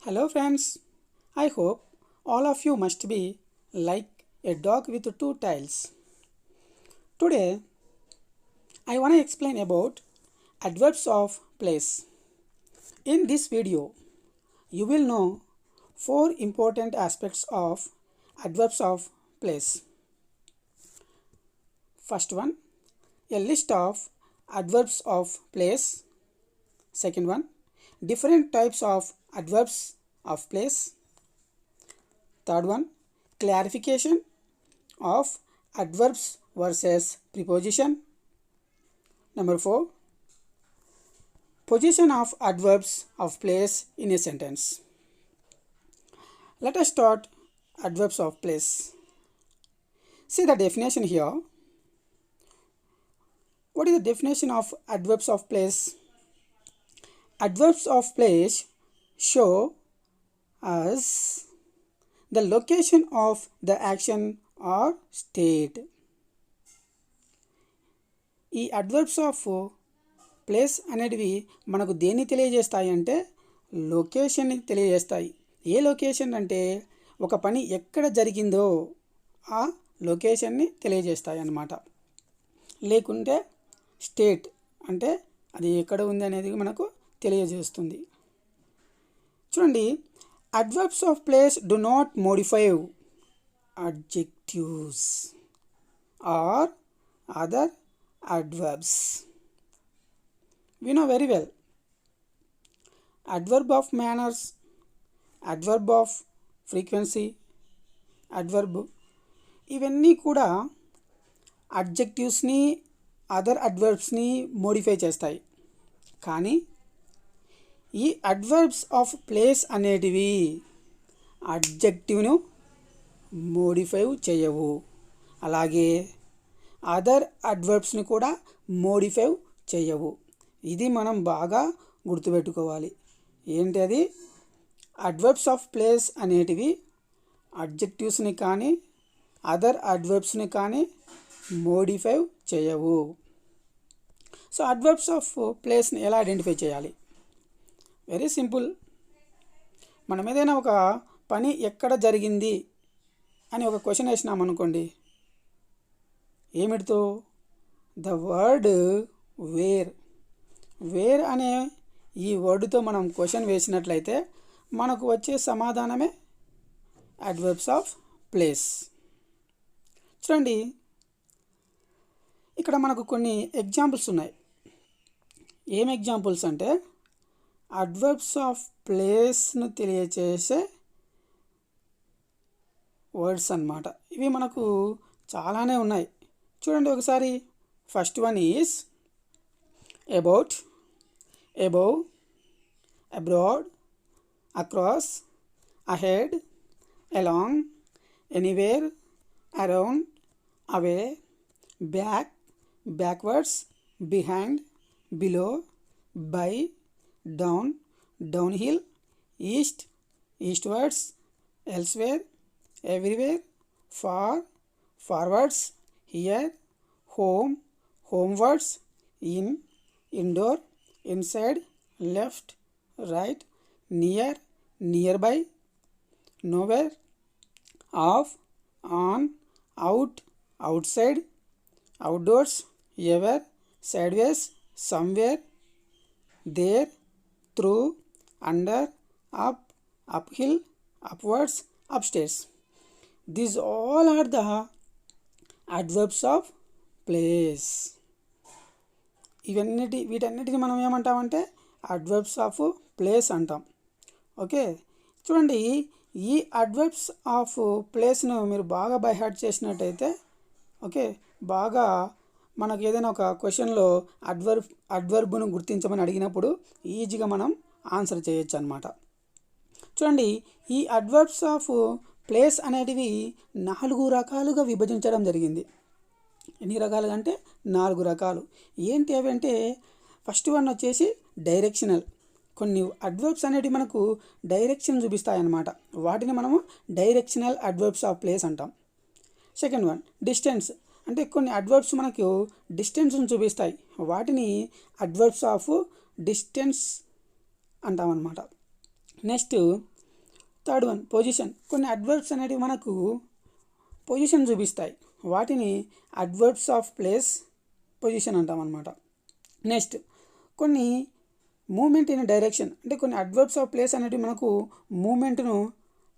Hello friends, I hope all of you must be like a dog with two tails. Today I want to explain about adverbs of place. In this video you will know four important aspects of adverbs of place. First one, a list of adverbs of place. Second one, different types of adverbs of place. Third one, clarification of adverbs versus preposition. Number 4, position of adverbs of place in a sentence. Let us start adverbs of place. See the definition here. What is the definition of adverbs of place? Adverbs of place show us the location of the action or state. ఈ adverbs of place అనేటివి మనకు దేన్ని తెలియజేస్తాయి అంటే లొకేషన్ని తెలియజేస్తాయి. ఏ location అంటే ఒక పని ఎక్కడ జరిగిందో ఆ లొకేషన్ని తెలియజేస్తాయి అన్నమాట. లేకుంటే స్టేట్ అంటే అది ఎక్కడ ఉంది అనేది మనకు తెలియజేస్తుంది. చూడండి, adverbs of place do not modify adjectives or other adverbs. We know very well. Adverb of manners, adverb of frequency, adverb ఇవన్నీ కూడా అడ్జెక్టివ్స్ని అదర్ అడ్వర్బ్స్ని మోడిఫై చేస్తాయి. కానీ ఈ అడ్వర్బ్స్ ఆఫ్ ప్లేస్ అనేటివి అడ్జెక్టివ్ను మోడిఫై చేయవు. అలాగే అదర్ అడ్వర్బ్స్ని కూడా మోడిఫై చేయవు. ఇది మనం బాగా గుర్తుపెట్టుకోవాలి. ఏంటి అది? అడ్వర్బ్స్ ఆఫ్ ప్లేస్ అనేటివి అడ్జెక్టివ్స్ని కానీ అదర్ అడ్వర్బ్స్ని కానీ మోడిఫై చేయవు. సో అడ్వర్బ్స్ ఆఫ్ ప్లేస్ని ఎలా ఐడెంటిఫై చేయాలి? Very simple. మనం ఏదైనా ఒక పని ఎక్కడ జరిగింది అని ఒక క్వశ్చన్ వేసినాం అనుకోండి, ఏమిటితో? ద వర్డ్ వేర్ అనే ఈ వర్డ్తో మనం క్వశ్చన్ వేసినట్లయితే మనకు వచ్చే సమాధానమే అడ్వర్బ్స్ ఆఫ్ ప్లేస్. చూడండి, ఇక్కడ మనకు కొన్ని ఎగ్జాంపుల్స్ ఉన్నాయి. ఏం ఎగ్జాంపుల్స్ అంటే అడ్వర్బ్స్ ఆఫ్ ప్లేస్ను తెలియచేసే వర్డ్స్ అన్నమాట. ఇవి మనకు చాలానే ఉన్నాయి. చూడండి ఒకసారి. First one is about, above, abroad, across, ahead, along, anywhere, around, away, back, backwards, behind, below, by, down, downhill, east, eastwards, elsewhere, everywhere, far, forwards, here, home, homewards, in, indoor, inside, left, right, near, nearby, nowhere, off, on, out, outside, outdoors, ever, sideways, somewhere, there, through, under, up, uphill, upwards, upstairs. These all are the adverbs of place. వీటన్నిటిని మనం ఏమంటామంటే adverbs of place అంటాం. Okay, చూడండి, ఈ adverbs of ప్లేస్ను మీరు బాగా by heart చేసినట్టయితే, okay, బాగా మనకు ఏదైనా ఒక క్వశ్చన్లో అడ్వర్బ్ను గుర్తించమని అడిగినప్పుడు ఈజీగా మనం ఆన్సర్ చేయొచ్చు అన్నమాట. చూడండి, ఈ అడ్వర్బ్స్ ఆఫ్ ప్లేస్ అనేటివి 4 రకాలుగా విభజించడం జరిగింది. ఎన్ని రకాలుగా అంటే 4 రకాలు. ఏంటి అవి అంటే, ఫస్ట్ వన్ వచ్చేసి డైరెక్షనల్. కొన్ని అడ్వర్బ్స్ అనేటివి మనకు డైరెక్షన్ చూపిస్తాయి అన్నమాట. వాటిని మనము డైరెక్షనల్ అడ్వర్బ్స్ ఆఫ్ ప్లేస్ అంటాం. Second one distance. అంటే కొన్ని అడ్వర్బ్స్ మనకు డిస్టెన్స్ని చూపిస్తాయి. వాటిని అడ్వర్బ్స్ ఆఫ్ డిస్టెన్స్ అంటామన్నమాట. Next third one position. కొన్ని అడ్వర్బ్స్ అనేటివి మనకు పొజిషన్ చూపిస్తాయి, వాటిని అడ్వర్బ్స్ ఆఫ్ ప్లేస్, పొజిషన్ అంటాం అన్నమాట. నెక్స్ట్ కొన్ని మూమెంట్ ఇన్ డైరెక్షన్, అంటే కొన్ని అడ్వర్బ్స్ ఆఫ్ ప్లేస్ అనేటివి మనకు మూమెంట్ను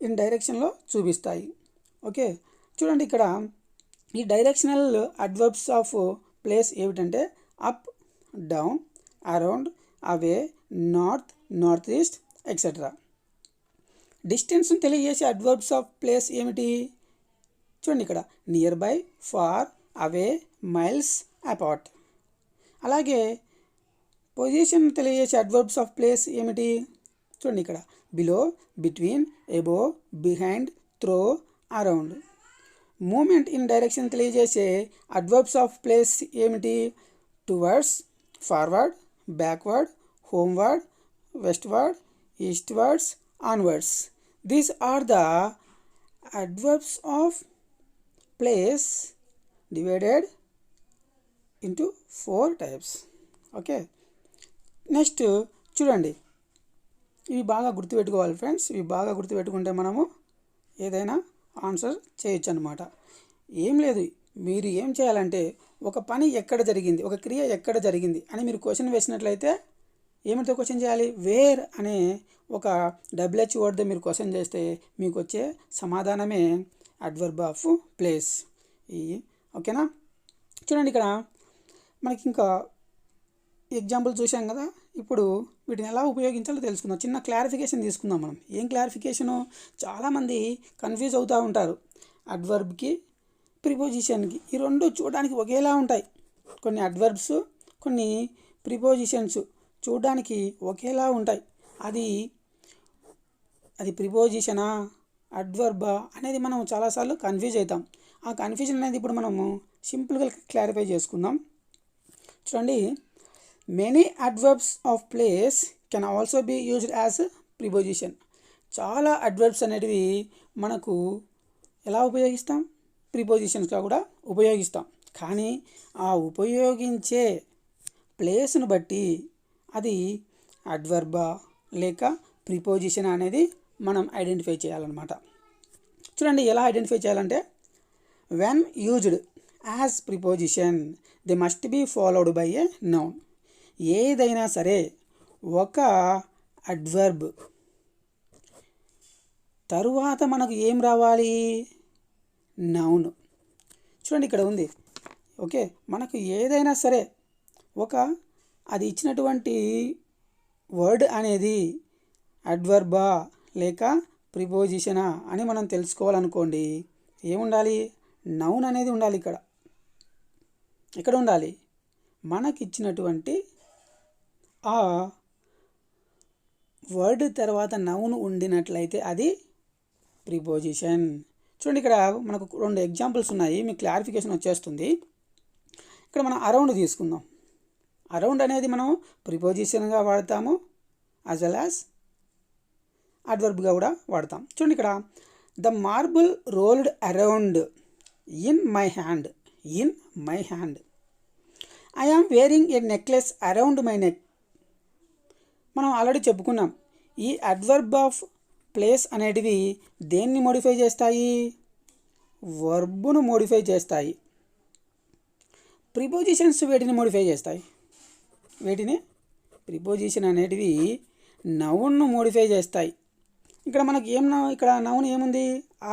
ఇన్ డైరెక్షన్లో చూపిస్తాయి. ఓకే, చూడండి ఇక్కడ ఈ డైరెక్షనల్ అడ్వర్బ్స్ ఆఫ్ ప్లేస్ ఏమిటంటే up, down, around, away, north, north east etcetera. డిస్టెన్స్ని తెలియజేసే అడ్వర్బ్స్ ఆఫ్ ప్లేస్ ఏమిటి? చూడండి ఇక్కడ near by, far, away, miles, apart. అలాగే పొజిషన్ తెలియజేసే అడ్వర్బ్స్ ఆఫ్ ప్లేస్ ఏమిటి? చూడండి ఇక్కడ below, between, above, behind, through, around. Movement in direction తెలియజేసే అడ్వర్బ్స్ ఆఫ్ ప్లేస్ ఏమిటి? Towards, forward, backward, homeward, westward, eastwards, onwards. These are the adverbs of place divided into 4 types. Okay, next చూడండి, ఇవి బాగా గుర్తుపెట్టుకోవాలి friends. ఇవి బాగా గుర్తుపెట్టుకుంటే మనము ఏదైనా ఆన్సర్ చేయొచ్చు అన్నమాట. ఏం లేదు, మీరు ఏం చేయాలంటే ఒక పని ఎక్కడ జరిగింది, ఒక క్రియ ఎక్కడ జరిగింది అని మీరు క్వశ్చన్ వేసినట్లయితే ఏమిటో క్వశ్చన్ చేయాలి? వేర్ అనే ఒక WH వర్డ్తో మీరు క్వశ్చన్ చేస్తే మీకు వచ్చే సమాధానమే అడ్వర్బ్ ఆఫ్ ప్లేస్. ఓకేనా? చూడండి ఇక్కడ మనకి ఇంకా ఎగ్జాంపుల్ చూసాం కదా, ఇప్పుడు వీటిని ఎలా ఉపయోగించాలో తెలుసుకుందాం. చిన్న క్లారిఫికేషన్ తీసుకుందాం మనం. ఏం క్లారిఫికేషను? చాలామంది కన్ఫ్యూజ్ అవుతూ ఉంటారు. అడ్వర్బ్కి, ప్రిపోజిషన్కి ఈ రెండు చూడడానికి ఒకేలా ఉంటాయి. కొన్ని అడ్వర్బ్స్, కొన్ని ప్రిపోజిషన్స్ చూడడానికి ఒకేలా ఉంటాయి. అది ప్రిపోజిషనా, అడ్వర్బా అనేది మనం చాలాసార్లు కన్ఫ్యూజ్ అవుతాం. ఆ కన్ఫ్యూజన్ అనేది ఇప్పుడు మనము సింపుల్గా క్లారిఫై చేసుకుందాం. చూడండి, many adverbs of place can also be used as preposition. చాలా అడ్వర్బ్స్ అనేటివి మనకు ఎలా ఉపయోగిస్తాం? ప్రిపోజిషన్స్గా కూడా ఉపయోగిస్తాం. కానీ ఆ ఉపయోగించే ప్లేస్ను బట్టి అది అడ్వర్బా లేక ప్రిపోజిషన్ అనేది మనం ఐడెంటిఫై చేయాలన్నమాట. చూడండి, ఎలా ఐడెంటిఫై చేయాలంటే when used as preposition they must be followed by a noun. ఏదైనా సరే ఒక అడ్వర్బ్ తరువాత మనకు ఏం రావాలి? నౌన్. చూడండి ఇక్కడ ఉంది. ఓకే, మనకు ఏదైనా సరే అది ఇచ్చినటువంటి వర్డ్ అనేది అడ్వర్బా లేక ప్రిపోజిషనా అని మనం తెలుసుకోవాలనుకోండి, ఏముండాలి? నౌన్ అనేది ఉండాలి. ఇక్కడ ఉండాలి. మనకిచ్చినటువంటి ఆ వర్డ్ తర్వాత నౌన్ ఉండినట్లయితే అది ప్రిపోజిషన్. చూడండి, ఇక్కడ మనకు 2 ఎగ్జాంపుల్స్ ఉన్నాయి, మీకు క్లారిఫికేషన్ వచ్చేస్తుంది. ఇక్కడ మనం అరౌండ్ తీసుకుందాం. అరౌండ్ అనేది మనం ప్రిపోజిషన్గా వాడతాము, యాజ్ వెల్ యాజ్ అడ్వర్బ్గా కూడా వాడతాం. చూడండి ఇక్కడ the marble rolled around in my hand. I am wearing a necklace around my neck. మనం ఆల్రెడీ చెప్పుకున్నాం, ఈ అడ్వర్బ్ ఆఫ్ ప్లేస్ అనేటివి దేన్ని మోడిఫై చేస్తాయి? వర్బ్ను మోడిఫై చేస్తాయి. ప్రిపోజిషన్స్ వేటిని మోడిఫై చేస్తాయి? ప్రిపోజిషన్ అనేటివి నౌన్ను మోడిఫై చేస్తాయి. ఇక్కడ మనకి ఇక్కడ నౌన్ ఏముంది?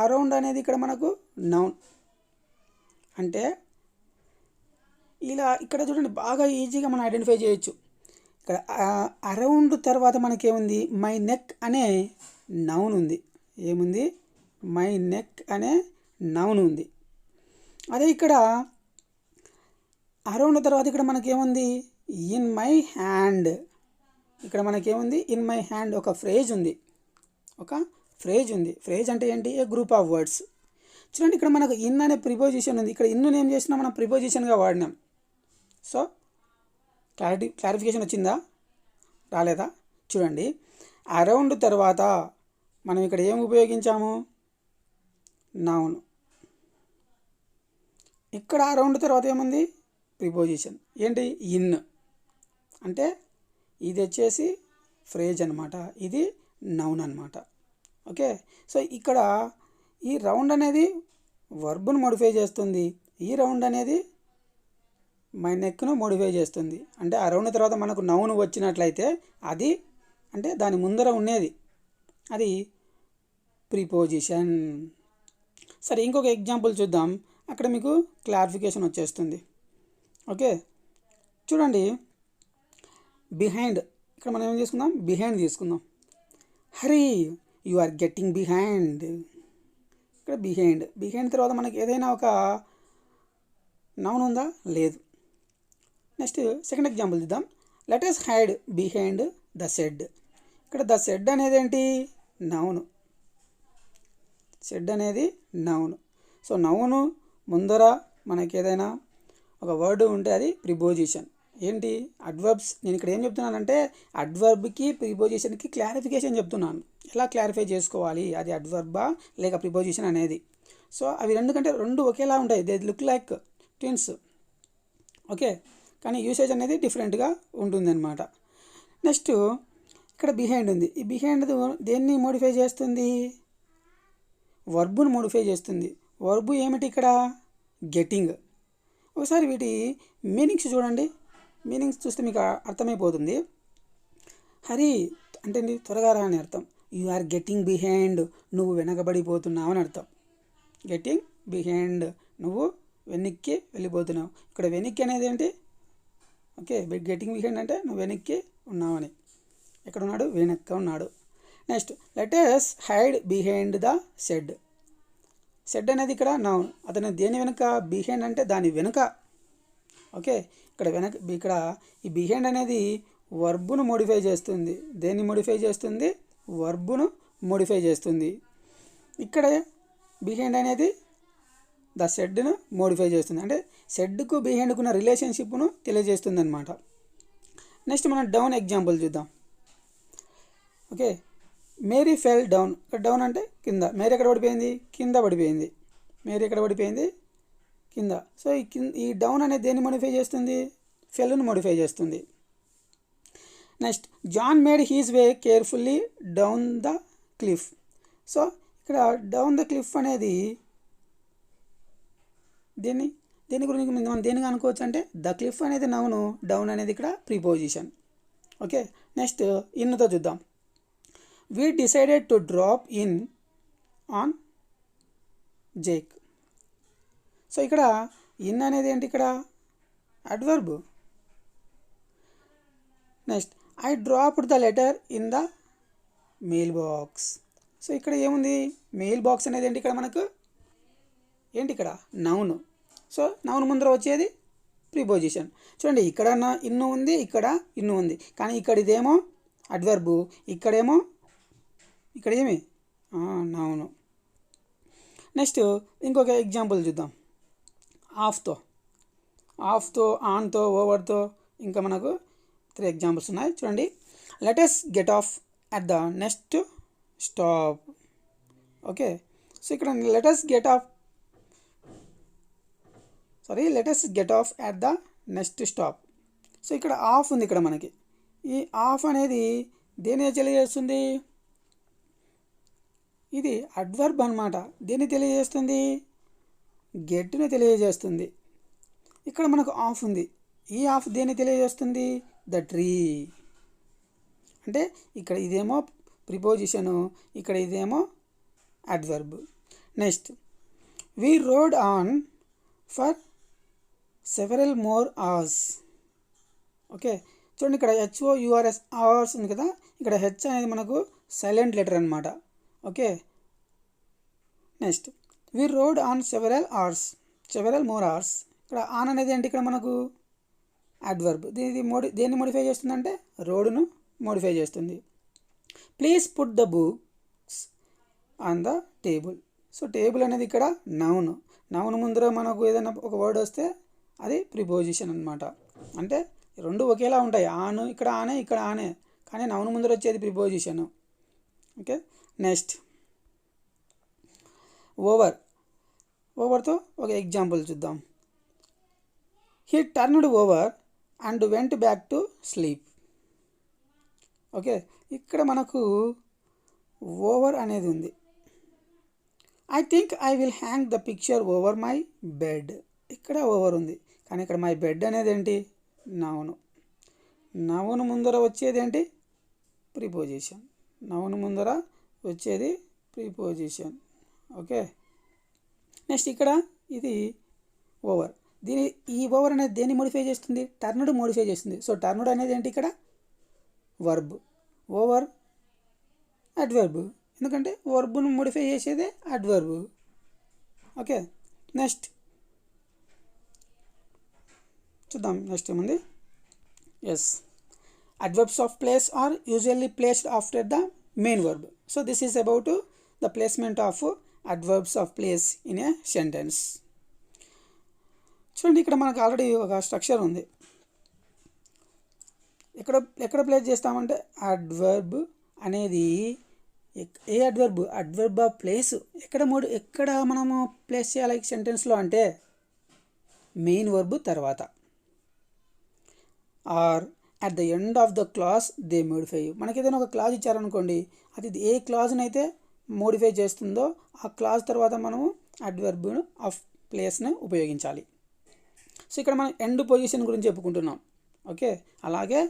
అరౌండ్ అనేది ఇక్కడ మనకు నౌన్. అంటే ఇలా ఇక్కడ చూడండి, బాగా ఈజీగా మనం ఐడెంటిఫై చేయొచ్చు. ఇక్కడ అరౌండ్ తర్వాత మనకేముంది? మై నెక్ అనే నౌన్ ఉంది. ఏముంది? మై నెక్ అనే నౌన్ ఉంది. అదే ఇక్కడ అరౌండ్ తర్వాత ఇక్కడ మనకేముంది? In my hand. ఇక్కడ మనకేముంది? ఇన్ మై హ్యాండ్ ఒక ఫ్రేజ్ ఉంది. ఫ్రేజ్ అంటే ఏంటి? ఏ గ్రూప్ ఆఫ్ వర్డ్స్. చూడండి, ఇక్కడ మనకు ఇన్ అనే ప్రిపోజిషన్ ఉంది. ఇక్కడ ఇన్ను ఏం చేసినా మనం ప్రిపోజిషన్గా వాడినాం. సో క్లారిఫికేషన్ వచ్చిందా? రాలేదా? చూడండి, అరౌండ్ తర్వాత మనం ఇక్కడ ఏం ఉపయోగించాము? నౌన్. ఇక్కడ అరౌండ్ తర్వాత ఏముంది? ప్రిపోజిషన్. ఏంటి? ఇన్. అంటే ఇది వచ్చేసి ఫ్రేజ్ అనమాట, ఇది నౌన్ అనమాట. ఓకే. సో ఇక్కడ ఈ రౌండ్ అనేది వర్బ్ను మోడిఫై చేస్తుంది, ఈ రౌండ్ అనేది మై నెక్ను మోడిఫై చేస్తుంది. అంటే ఆ రౌండ్ తర్వాత మనకు నౌన్ వచ్చినట్లయితే అది అంటే దాని ముందర ఉండేది అది ప్రిపోజిషన్. సరే, ఇంకొక ఎగ్జాంపుల్ చూద్దాం, అక్కడ మీకు క్లారిఫికేషన్ వచ్చేస్తుంది. ఓకే, చూడండి, బిహైండ్. ఇక్కడ మనం ఏం తీసుకుందాం, బిహైండ్ తీసుకుందాం. హరీ యు ఆర్ గెట్టింగ్ బిహైండ్. ఇక్కడ బిహైండ్ తర్వాత మనకి ఏదైనా ఒక నౌన్ ఉందా, లేదు. నెక్స్ట్ సెకండ్ ఎగ్జాంపుల్ చూద్దాం. Let us hide behind the shed. ఇక్కడ ద షెడ్ అనేది ఏంటి, నౌన్. షెడ్ అనేది నౌన్. సో నౌను ముందర మనకి ఏదైనా ఒక వర్డ్ ఉంటే అది ప్రిపోజిషన్. ఏంటి, అడ్వర్బ్స్. నేను ఇక్కడ ఏం చెప్తున్నానంటే అడ్వర్బ్కి ప్రిపోజిషన్కి క్లారిఫికేషన్ చెప్తున్నాను, ఎలా క్లారిఫై చేసుకోవాలి, అది అడ్వర్బా లేక ప్రిపోజిషన్ అనేది. సో అవి రెండు ఒకేలా ఉంటాయి, they look like twins. Okay, కానీ యూసేజ్ అనేది డిఫరెంట్గా ఉంటుందన్నమాట. నెక్స్ట్ ఇక్కడ బిహైండ్ ఉంది. ఈ బిహైండ్ దేన్ని మోడిఫై చేస్తుంది, వర్బును మోడిఫై చేస్తుంది. వర్బు ఏమిటి ఇక్కడ, గెట్టింగ్. ఒకసారి వీటి మీనింగ్స్ చూడండి, మీనింగ్స్ చూస్తే మీకు అర్థమైపోతుంది. హరి అంటే త్వరగా రా అని అర్థం. యు ఆర్ గెట్టింగ్ బిహైండ్, నువ్వు వెనకబడిపోతున్నావు అని అర్థం. గెట్టింగ్ బిహైండ్, నువ్వు వెనక్కి వెళ్ళిపోతున్నావు. ఇక్కడ వెనక్కి అనేది ఏంటి, ఓకే, గెట్టింగ్ బిహైండ్ అంటే నువ్వు వెనక్కి ఉన్నావని. ఎక్కడ ఉన్నాడు, వెనక్కి ఉన్నాడు. Next let us hide behind the shed. Shed అనేది ఇక్కడ నౌన్, అతను దేని వెనుక, బిహైండ్ అంటే దాని వెనుక. ఓకే, ఇక్కడ ఈ బిహైండ్ అనేది వర్బును మోడిఫై చేస్తుంది. దేన్ని మోడిఫై చేస్తుంది, వర్బును మోడిఫై చేస్తుంది. ఇక్కడ బిహైండ్ అనేది ద షెడ్ను మోడిఫై చేస్తుంది, అంటే షెడ్కు బిహైండ్కు ఉన్న రిలేషన్షిప్ను తెలియజేస్తుంది అనమాట. నెక్స్ట్ మనం డౌన్ ఎగ్జాంపుల్ చూద్దాం. Okay, Mary fell down. ఇక్కడ డౌన్ అంటే కింద. మేరీ ఎక్కడ పడిపోయింది, కింద పడిపోయింది. మేరీ ఎక్కడ పడిపోయింది, కింద. సో ఈ డౌన్ అనేది దేన్ని మోడిఫై చేస్తుంది, ఫెల్ను మోడిఫై చేస్తుంది. Next John made his way carefully down the cliff. So ఇక్కడ డౌన్ ద క్లిఫ్ అనేది దేని గురించి మనం దేనిగా అనుకోవచ్చు అంటే ద క్లిఫ్ అనేది నౌను, డౌన్ అనేది ఇక్కడ ప్రిపోజిషన్. ఓకే, నెక్స్ట్ ఇన్తో చూద్దాం. We decided to drop in on Jake. So ఇక్కడ ఇన్ అనేది ఏంటి, ఇక్కడ adverb. Next I dropped the letter in the mail box. So ఇక్కడ ఏముంది, మెయిల్ బాక్స్ అనేది ఏంటి, ఇక్కడ మనకు ఏంటి, ఇక్కడ నౌన్. సో నౌన్ ముందర వచ్చేది ప్రిపోజిషన్. చూడండి, ఇక్కడ ఇన్ను ఉంది, ఇక్కడ ఇన్ను ఉంది, కానీ ఇక్కడ ఇదేమో అడ్వర్బు, ఇక్కడ ఏమి నౌను. నెక్స్ట్ ఇంకొక ఎగ్జాంపుల్ చూద్దాం. ఆఫ్తో, ఆన్తో, ఓవర్తో ఇంకా మనకు 3 ఎగ్జాంపుల్స్ ఉన్నాయి. చూడండి, let us get off at the next stop. Okay, so ఇక్కడ let us get off at the next stop. So ఇక్కడ ఆఫ్ ఉంది. ఇక్కడ మనకి ఈ ఆఫ్ అనేది దేని తెలియజేస్తుంది, ఇది అడ్వర్బ్ అనమాట. దేన్ని తెలియజేస్తుంది, గెట్ను తెలియజేస్తుంది. ఇక్కడ మనకు ఆఫ్ ఉంది, ఈ ఆఫ్ దేన్ని తెలియజేస్తుంది, ద ట్రీ. అంటే ఇక్కడ ఇదేమో ప్రిపోజిషను, ఇక్కడ ఇదేమో adverb. Next we road on for several more hours. Okay, చూడండి, ఇక్కడ HOURS అవర్స్ ఉంది కదా, ఇక్కడ హెచ్ అనేది మనకు సైలెంట్ లెటర్ అనమాట. Okay, next we road on several more hours. ఇక్కడ ఆన్ అనేది ఏంటి, ఇక్కడ మనకు అడ్వర్బ్. దేన్ని మోడిఫై చేస్తుందంటే రోడ్ను మోడిఫై చేస్తుంది. Please put the books on the table. So table అనేది ఇక్కడ నౌన్ ముందర మనకు ఏదైనా ఒక వర్డ్ వస్తే అది ప్రిపోజిషన్ అనమాట. అంటే రెండు ఒకేలా ఉంటాయి, ఆన్ ఇక్కడ ఆనే, కానీ నౌన్ ముందర వచ్చేది ప్రిపోజిషన్. ఓకే, నెక్స్ట్ ఓవర్తో ఒక ఎగ్జాంపుల్ చూద్దాం. He turned over and went back to sleep. Okay, ఇక్కడ మనకు ఓవర్ అనేది ఉంది. I think I will hang the picture over my bed. ఇక్కడ ఓవర్ ఉంది, కానీ ఇక్కడ మై బెడ్ అనేది ఏంటి? నౌను. నౌను ముందర వచ్చేది ఏంటి? ప్రిపోజిషన్. నౌను ముందర వచ్చేది ప్రిపోజిషన్. ఓకే, నెక్స్ట్ ఇక్కడ ఇది ఓవర్. ఈ ఓవర్ అనేది దేన్ని మోడిఫై చేస్తుంది? టర్నుడ్ మోడిఫై చేస్తుంది. సో టర్నుడ్ అనేది ఏంటి? ఇక్కడ వర్బ్. ఓవర్ అడ్వర్బ్, ఎందుకంటే వర్బ్ను మోడిఫై చేసేదే అడ్వర్బ్. ఓకే, నెక్స్ట్ చూద్దాం. నెక్స్ట్ ఏముంది? Yes, adverbs of place are usually placed after the main verb. So this is about the placement of adverbs of place in a sentence. చూడండి, ఇక్కడ మనకు already ఒక structure ఉంది. ఎక్కడ place చేస్తామంటే adverb అనేది ఏ అడ్వర్బ్? Adverb of place. ఎక్కడ మనము ప్లేస్ చేయాలి సెంటెన్స్లో అంటే మెయిన్ వర్బ్ తర్వాత, or at the end of the clause they modify. మనకి ఏదైనా ఒక క్లాజ్ ఇచ్చారనుకోండి, అది ఏ క్లాజ్ని అయితే మోడిఫై చేస్తుందో ఆ క్లాజ్ తర్వాత మనము అడ్వర్బ్ ఆఫ్ ప్లేస్ని ఉపయోగించాలి. సో ఇక్కడ మనం ఎండ్ పొజిషన్ గురించి చెప్పుకుంటున్నాం. ఓకే, అలాగే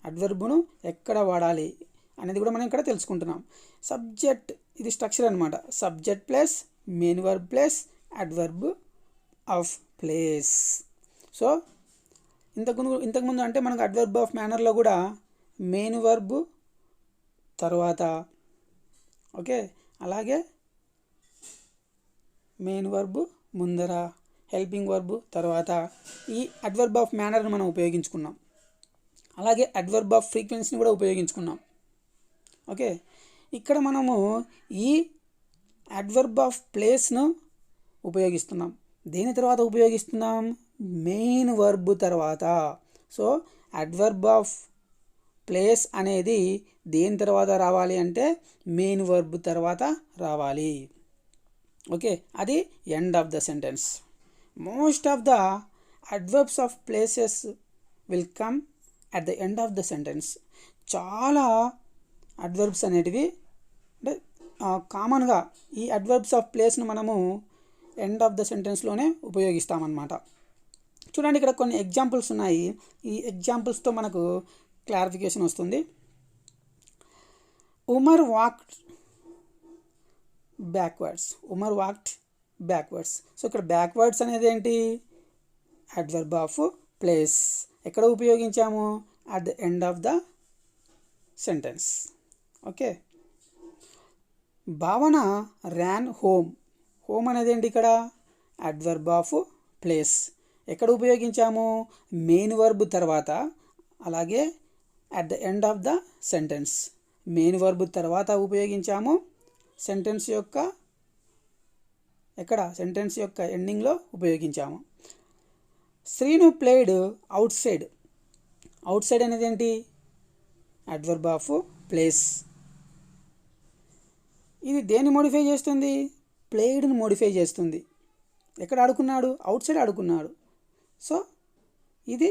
అడ్వర్బ్ను ఎక్కడ వాడాలి అనేది కూడా మనం ఇక్కడ తెలుసుకుంటున్నాం. సబ్జెక్ట్, ఇది స్ట్రక్చర్ అనమాట. Subject plus main verb plus adverb of place. So ఇంతకుముందు అంటే మనకు అడ్వర్బ్ ఆఫ్ మేనర్లో కూడా మెయిన్ వర్బ్ తర్వాత, ఓకే, అలాగే మెయిన్ వర్బ్ ముందర, హెల్పింగ్ వర్బ్ తర్వాత ఈ అడ్వర్బ్ ఆఫ్ మేనర్ని మనం ఉపయోగించుకున్నాం. అలాగే అడ్వర్బ్ ఆఫ్ ఫ్రీక్వెన్సీని కూడా ఉపయోగించుకున్నాం. ఓకే, ఇక్కడ మనము ఈ అడ్వర్బ్ ఆఫ్ ప్లేస్ను ఉపయోగిస్తున్నాం. దేని తర్వాత ఉపయోగిస్తున్నాం? మెయిన్ వర్బ్ తర్వాత. సో అడ్వర్బ్ ఆఫ్ ప్లేస్ అనేది దేని తర్వాత రావాలి అంటే మెయిన్ వర్బ్ తర్వాత రావాలి. ఓకే, అది end of the sentence. Most of the adverbs of places will come at the end of the sentence. చాలా అడ్వర్బ్స్ అనేటివి అంటే కామన్గా ఈ అడ్వర్బ్స్ ఆఫ్ ప్లేస్ను మనము ఎండ్ ఆఫ్ ద సెంటెన్స్లోనే ఉపయోగిస్తామన్నమాట. చూడండి, ఇక్కడ కొన్ని ఎగ్జాంపుల్స్ ఉన్నాయి. ఈ ఎగ్జాంపుల్స్తో మనకు క్లారిఫికేషన్ వస్తుంది. Umar walked backwards. Umar walked backwards. So ఇక్కడ బ్యాక్వర్డ్స్ అనేది ఏంటి? Adverb of place. ఎక్కడ ఉపయోగించాము? At the end of the sentence. Okay, Bhavana ran home. Home అనేది ఏంటి? ఇక్కడ అడ్వర్బ్ ఆఫ్ ప్లేస్. ఎక్కడ ఉపయోగించాము? మెయిన్ వర్బ్ తర్వాత, అలాగే at the end of the sentence. Main verb తర్వాత ఉపయోగించాము, సెంటెన్స్ యొక్క సెంటెన్స్ యొక్క ఎండింగ్లో ఉపయోగించాము. Sreenu played outside. Outside అనేది ఏంటి? Adverb of place. ఇది దేన్ని మోడిఫై చేస్తుంది? ప్లేడ్ని మోడిఫై చేస్తుంది. ఎక్కడ ఆడుకున్నాడు? అవుట్ సైడ్ ఆడుకున్నాడు. సో ఇది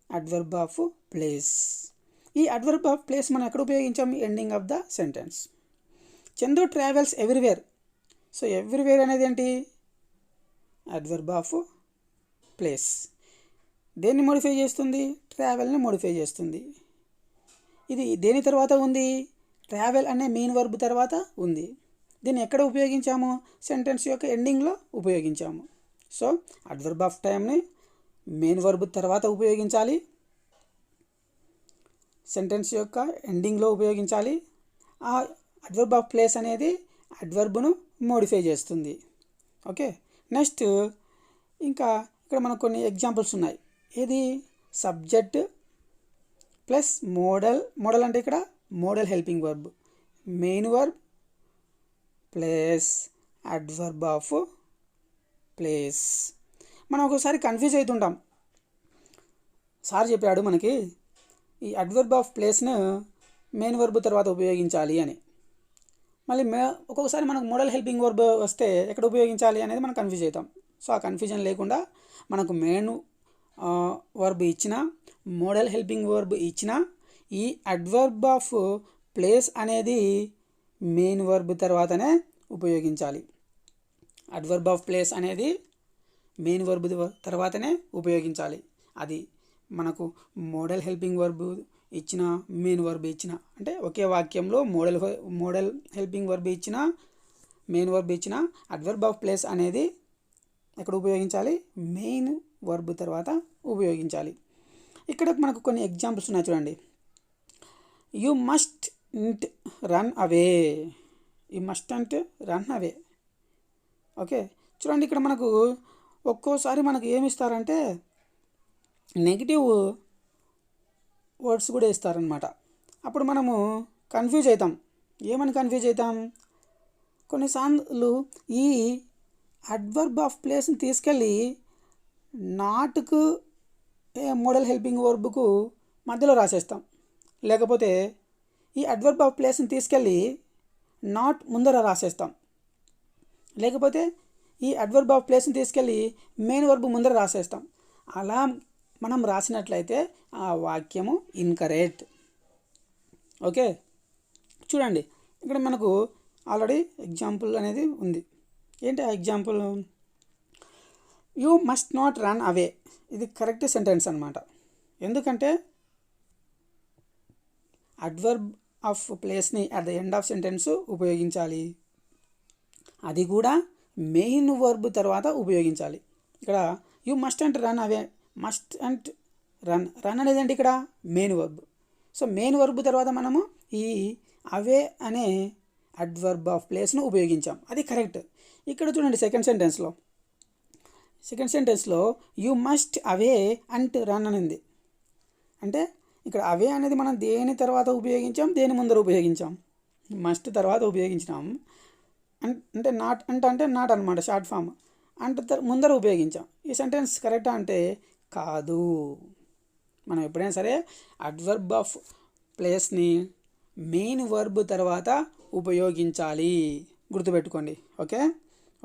అడ్వర్బ్ ఆఫ్ ప్లేస్. ఈ అడ్వర్బ్ ఆఫ్ ప్లేస్ మనం ఎక్కడ ఉపయోగించాము? Ending of the sentence. Chandu travels everywhere. So everywhere అనేది ఏంటి? Adverb of place. దేన్ని మోడిఫై చేస్తుంది? ట్రావెల్ని మోడిఫై చేస్తుంది. ఇది దేని తర్వాత ఉంది? ట్రావెల్ అనే మెయిన్ వర్బ్ తర్వాత ఉంది. దీన్ని ఎక్కడ ఉపయోగించాము? సెంటెన్స్ యొక్క ఎండింగ్లో ఉపయోగించాము. సో అడ్వర్బ్ ఆఫ్ టైమ్ని మెయిన్ వర్బ్ తర్వాత ఉపయోగించాలి, సెంటెన్స్ యొక్క ఎండింగ్లో ఉపయోగించాలి. ఆ అడ్వర్బ్ ఆఫ్ ప్లేస్ అనేది అడ్వర్బ్ను మోడిఫై చేస్తుంది. ఓకే, నెక్స్ట్ ఇంకా ఇక్కడ మనకు కొన్ని ఎగ్జాంపుల్స్ ఉన్నాయి. ఏది? Subject plus model. మోడల్ అంటే ఇక్కడ model helping verb, main verb plus adverb of place. మనం ఒకసారి కన్ఫ్యూజ్ అవుతుంటాం. సార్ చెప్పాడు మనకి ఈ అడ్వర్బ్ ఆఫ్ ప్లేస్ను మెయిన్ వర్బ్ తర్వాత ఉపయోగించాలి అని. మళ్ళీ ఒక్కొక్కసారి మనకు మోడల్ హెల్పింగ్ వర్బ్ వస్తే ఎక్కడ ఉపయోగించాలి అనేది మనం కన్ఫ్యూజ్ అవుతాం. సో ఆ కన్ఫ్యూజన్ లేకుండా మనకు మెయిన్ వర్బ్ ఇచ్చిన, మోడల్ హెల్పింగ్ వర్బ్ ఇచ్చిన, ఈ అడ్వర్బ్ ఆఫ్ ప్లేస్ అనేది మెయిన్ వర్బ్ తర్వాతనే ఉపయోగించాలి. అడ్వర్బ్ ఆఫ్ ప్లేస్ అనేది మెయిన్ వర్బ్ తర్వాతనే ఉపయోగించాలి. అది మనకు మోడల్ హెల్పింగ్ వర్బ్ ఇచ్చిన, మెయిన్ వర్బ్ ఇచ్చిన, అంటే ఒకే వాక్యంలో మోడల్ హెల్పింగ్ వర్బ్ ఇచ్చిన, మెయిన్ వర్బ్ ఇచ్చిన, అడ్వర్బ్ ఆఫ్ ప్లేస్ అనేది ఎక్కడ ఉపయోగించాలి? మెయిన్ వర్బ్ తర్వాత ఉపయోగించాలి. ఇక్కడ మనకు కొన్ని ఎగ్జాంపుల్స్ ఉన్నాయి చూడండి. You must run away. You must అంటే రన్ అవే. ఓకే, చూడండి ఇక్కడ మనకు ఒక్కోసారి మనకు ఏమి ఇస్తారంటే నెగిటివ్ వర్డ్స్ కూడా ఇస్తారనమాట. అప్పుడు మనము కన్ఫ్యూజ్ అవుతాం. ఏమని కన్ఫ్యూజ్ అవుతాం? కొన్నిసార్లు ఈ అడ్వర్బ్ ఆఫ్ ప్లేస్ని తీసుకెళ్ళి నాట్కు మోడల్ హెల్పింగ్ వర్బ్కు మధ్యలో రాసేస్తాం. లేకపోతే ఈ అడ్వర్బ్ ఆఫ్ ప్లేస్ని తీసుకెళ్ళి నాట్ ముందర రాసేస్తాం. లేకపోతే ఈ అడ్వర్బ్ ఆఫ్ ప్లేస్ని తీసుకెళ్ళి మెయిన్ వర్బ్ ముందర రాసేస్తాం. అలా మనం రాసినట్లయితే ఆ వాక్యము ఇన్కరెక్ట్. ఓకే, చూడండి ఇక్కడ మనకు ఆల్రెడీ ఎగ్జాంపుల్ అనేది ఉంది. ఏంటి ఆ example? You must not run away. ఇది కరెక్ట్ సెంటెన్స్ అనమాట. ఎందుకంటే అడ్వర్బ్ ఆఫ్ ప్లేస్ని at the end of sentence ఉపయోగించాలి. అది కూడా మెయిన్ వర్బ్ తర్వాత ఉపయోగించాలి. ఇక్కడ you must and run away, must and run అనేది ఏంటి? ఇక్కడ main verb. So main verb తర్వాత మనము ఈ అవే అనే అడ్వర్బ్ ఆఫ్ ప్లేస్ను ఉపయోగించాం. అది కరెక్ట్. ఇక్కడ చూడండి సెకండ్ సెంటెన్స్లో you must away and run అని ఉంది. అంటే ఇక్కడ అవే అనేది మనం దేని తర్వాత ఉపయోగించాం, దేని ముందర ఉపయోగించాం? మస్ట్ తర్వాత ఉపయోగించినాం. అంటే నాట్ అంటే నాట్ అనమాట, షార్ట్ ఫామ్. అంటే ముందర ఉపయోగించాం. ఈ సెంటెన్స్ కరెక్టా అంటే కాదు. మనం ఎప్పుడైనా సరే అడ్వర్బ్ ఆఫ్ ప్లేస్ని మెయిన్ వర్బ్ తర్వాత ఉపయోగించాలి, గుర్తుపెట్టుకోండి. ఓకే,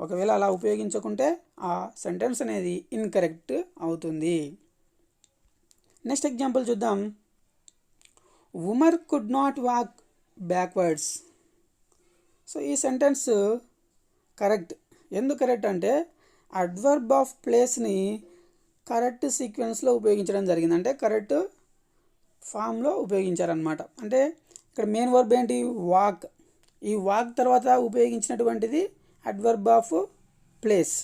ఒకవేళ అలా ఉపయోగించకుంటే ఆ సెంటెన్స్ అనేది ఇన్కరెక్ట్ అవుతుంది. నెక్స్ట్ ఎగ్జాంపుల్ చూద్దాం. Umar could not walk backwards. So ఈ సెంటెన్స్ కరెక్ట్. ఎందుకు కరెక్ట్ అంటే అడ్వర్బ్ ఆఫ్ ప్లేస్ని కరెక్ట్ సీక్వెన్స్లో ఉపయోగించడం జరిగింది. అంటే కరెక్ట్ ఫామ్లో ఉపయోగించారనమాట. అంటే ఇక్కడ మెయిన్ వర్బ్ ఏంటి? వాక్. ఈ వాక్ తర్వాత ఉపయోగించినటువంటిది అడ్వర్బ్ ఆఫ్ ప్లేస్.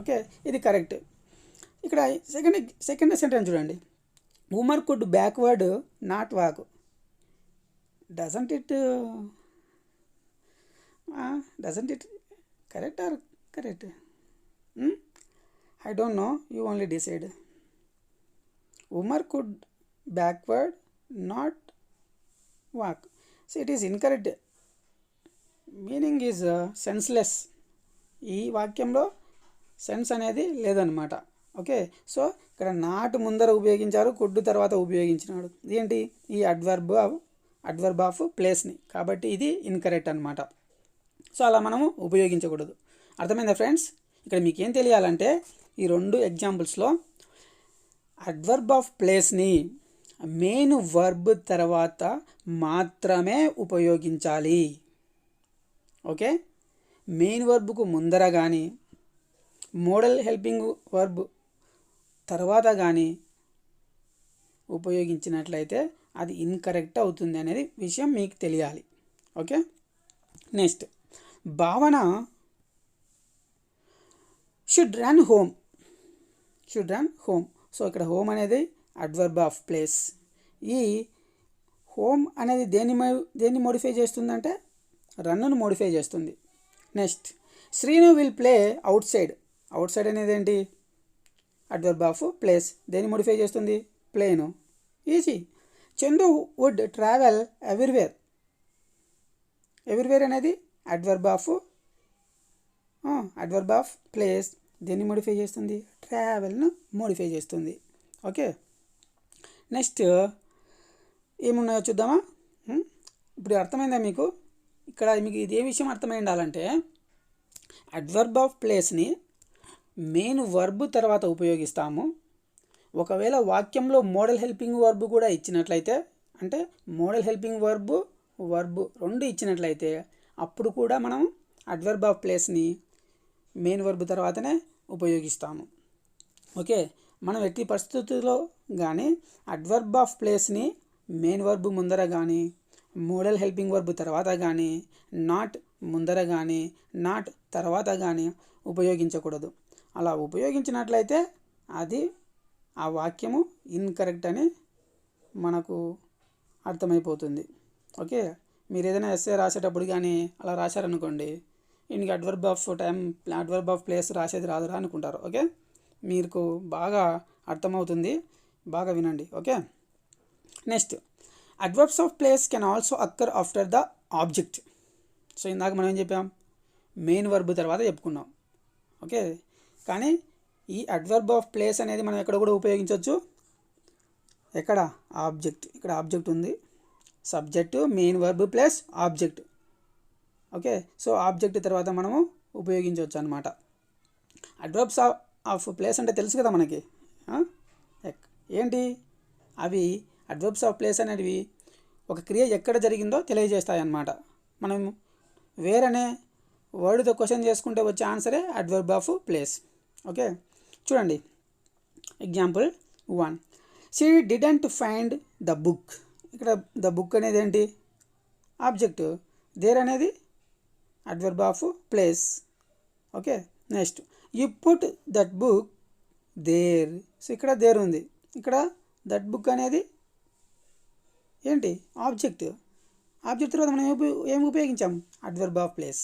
ఓకే, ఇది కరెక్ట్. ఇక్కడ సెకండ్ సెంటెన్స్ చూడండి. Umar could backward not walk. Doesn't it correct or correct? I don't know, you only decide. Umar could backward not walk. So it is incorrect. Meaning is senseless. ఈ వాక్యంలో sense అనేది లేదనమాట. Okay, so ఇక్కడ not ముందర ఉపయోగించారు, could తర్వాత ఉపయోగించినాడు. ఏంటి? ఈ అడ్వర్బ్ ఆఫ్ ప్లేస్ని. కాబట్టి ఇది ఇన్కరెక్ట్ అనమాట. సో అలా మనము ఉపయోగించకూడదు. అర్థమైందా ఫ్రెండ్స్? ఇక్కడ మీకు ఏం తెలియాలంటే ఈ రెండు ఎగ్జాంపుల్స్లో అడ్వర్బ్ ఆఫ్ ప్లేస్ని మెయిన్ వర్బ్ తర్వాత మాత్రమే ఉపయోగించాలి. ఓకే, మెయిన్ వర్బ్కు ముందర కానీ మోడల్ హెల్పింగ్ వర్బ్ తర్వాత కానీ ఉపయోగించినట్లయితే అది ఇన్కరెక్ట్ అవుతుంది అనేది విషయం మీకు తెలియాలి. Okay, next Bhavana should run home. So ఇక్కడ హోమ్ అనేది అడ్వర్బ్ ఆఫ్ ప్లేస్. ఈ హోమ్ అనేది దేన్ని మోడిఫై చేస్తుందంటే రన్ను మోడిఫై చేస్తుంది. Next Srinu will play outside అనేది ఏంటి? Adverb of place. దేన్ని మోడిఫై చేస్తుంది? ప్లేను. Easy. Chandu would travel everywhere అనేది అడ్వర్బ్ ఆఫ్ ప్లేస్. దేన్ని మోడిఫై చేస్తుంది? ట్రావెల్ను మోడిఫై చేస్తుంది. ఓకే, నెక్స్ట్ ఏమున్నాయో చూద్దామా? ఇప్పుడు అర్థమైందా మీకు? ఇక్కడ మీకు ఇది ఏ విషయం అర్థమై ఉండాలంటే అడ్వర్బ్ ఆఫ్ ప్లేస్ని మెయిన్ వర్బ్ తర్వాత ఉపయోగిస్తాము. ఒకవేళ వాక్యంలో మోడల్ హెల్పింగ్ వర్బ్ కూడా ఇచ్చినట్లయితే, అంటే మోడల్ హెల్పింగ్ వర్బ్ రెండు ఇచ్చినట్లయితే అప్పుడు కూడా మనం అడ్వర్బ్ ఆఫ్ ప్లేస్ని మెయిన్ వర్బ్ తర్వాతనే ఉపయోగిస్తాము. ఓకే, మనం ఎట్టి పరిస్థితుల్లో కానీ అడ్వర్బ్ ఆఫ్ ప్లేస్ని మెయిన్ వర్బ్ ముందర కానీ, మోడల్ హెల్పింగ్ వర్బ్ తర్వాత కానీ, నాట్ ముందర కానీ, నాట్ తర్వాత కానీ ఉపయోగించకూడదు. అలా ఉపయోగించినట్లయితే అది ఆ వాక్యము ఇన్కరెక్ట్ అని మనకు అర్థమైపోతుంది. ఓకే, మీరు ఏదైనా ఎస్సే రాసేటప్పుడు కానీ అలా రాశారనుకోండి, ఇంక అడ్వర్బ్ ఆఫ్ ప్లేస్ రాసేది రాదురా అనుకుంటారు. ఓకే, మీకు బాగా అర్థమవుతుంది, బాగా వినండి. Okay, next adverbs of place can also occur after the object. So ఇందాక మనం ఏం చెప్పాం, మెయిన్ వర్బ్ తర్వాత చెప్పుకున్నాం. ఓకే, కానీ ఈ అడ్వర్బ్ ఆఫ్ ప్లేస్ అనేది మనం ఎక్కడ కూడా ఉపయోగించవచ్చు. ఎక్కడ? ఆబ్జెక్ట్. ఇక్కడ ఆబ్జెక్ట్ ఉంది, subject, main verb plus object. Okay, so object తర్వాత మనము ఉపయోగించవచ్చు అనమాట. అడ్వర్బ్స్ ఆఫ్ ప్లేస్ అంటే తెలుసు కదా మనకి. ఏంటి అవి? అడ్వర్బ్స్ ఆఫ్ ప్లేస్ అనేవి ఒక క్రియ ఎక్కడ జరిగిందో తెలియజేస్తాయి అన్నమాట. మనం వేరనే వర్డ్తో క్వశ్చన్ చేసుకుంటే వచ్చే ఆన్సరే అడ్వర్బ్ ఆఫ్ ప్లేస్. ఓకే, చూడండి example 1. She didn't find the book. ఇక్కడ ద బుక్ అనేది ఏంటి? ఆబ్జెక్ట్. దేర్ అనేది adverb of place. Okay, next you put that book there. So ఇక్కడ దేర్ ఉంది, ఇక్కడ దట్ బుక్ అనేది ఏంటి? ఆబ్జెక్ట్. ఆబ్జెక్ట్ తర్వాత మనం ఏం ఉపయోగించాం? Adverb of place.